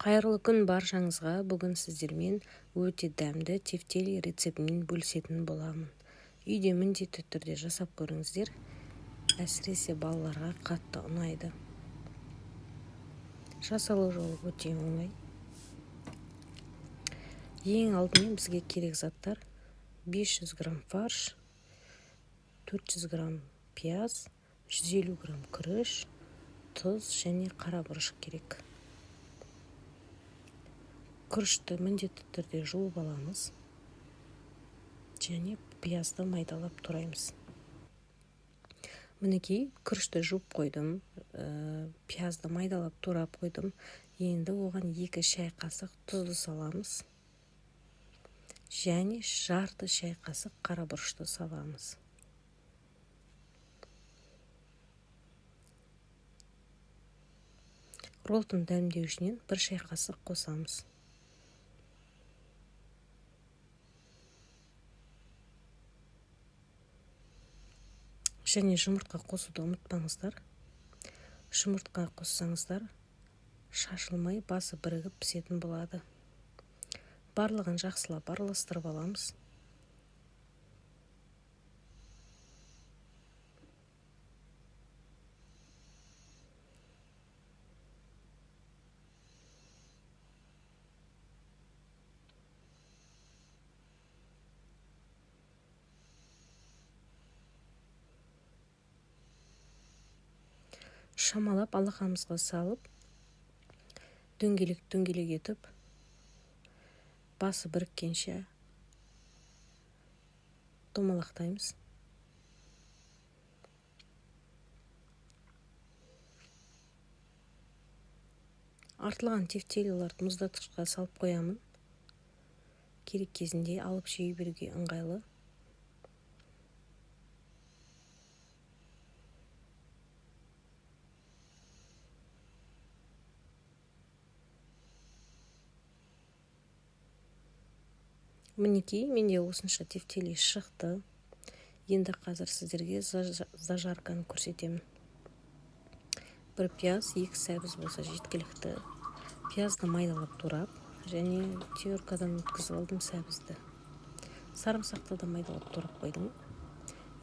Қайырлы күн баршаңызға. Бүгін сіздермен өте дәмді тефтели рецептімен бөлісетін боламын. Үйде міндетті түрде жасап көріңіздер. Әсіресе балаларға қатты ұнайды. Жасалу жолы өте оңай. Ең алдымен бізге керек заттар: 500 грамм фарш, 400 грамм пияз, 150 грамм күріш, тұз және қара бұрыш керек. Күрішті міндетті түрде жуып аламыз және пиязды майдалап тураймыз. Мінекей, күрішті жуып қойдым, пиязды майдалап турап қойдым. Енді оған 2 шай қасық тұзды саламыз және жарты шай қасық қара бұрышты саламыз. Роллтың дәмдеуішінен 1 шай қасық қосамыз. Және жұмыртқа қосуды ұмытпаңыздар. Жұмыртқа қоссаңыздар, шашылмай басы бірігіп пісетін болады. Барлығын жақсылап араластырып аламыз. Шамалап алақанымызға салып, дөңгелек етіп, басы біріккенше домалақтаймыз. Артылған тефтелиларды мұздатқышқа салып қоямын. Керек кезінде алып жей беруге ыңғайлы. Мінекей, менде осынша тефтели шықты. Енді қазір сіздерге зажарканы көрсетемін. 1 пияз, 2 сәбіз болса жеткілікті. Пиязды майдалап турап және теркадан өткізіп алдым сәбізді. Сарымсақты да майдалап турап қойдым.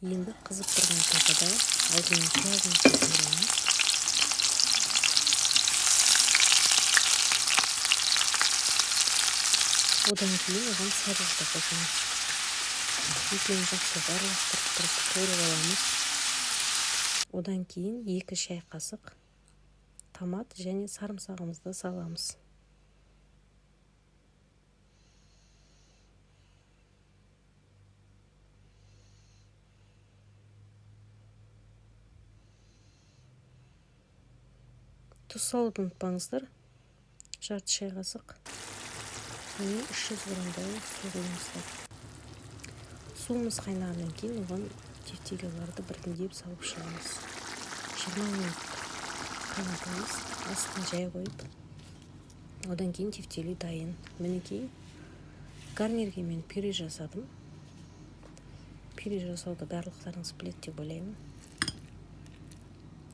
Енді қызып тұрған тапада алдымен пияздың қосыламыз. Одан кейін оған сәбізді қосамыз. Екеуін жақсы араластырып тұрып қуырып аламыз. Одан кейін 2 шай қасық томат және сарымсағымызды саламыз. Тұз салуды ұмытпаңыздар. Жарты шай қасық және 300 граммдай су құйыңыздар. Суымыз қайнағаннан кейін оған тефтелиларды біртіндеп салып шығамыз. 20 минут қайнатамыз, астын жай қойып. Одан кейін тефтели дайын. Мінекей, гарнирге мен пюре жасадым. Пюре жасауды барлықтарыңыз біледі деп ойлаймын.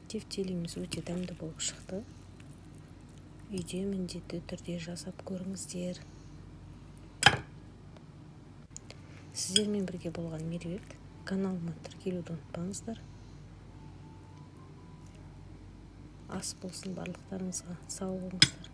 Тефтелиміз өте дәмді болып шықты. Үйде міндетті түрде жасап көріңіздер. Сіздермен бірге болған меруерт. Каналыма тіркелуді ұмытпаңыздар. Ас болсын барлықтарыңызға. Сау болыңыздар.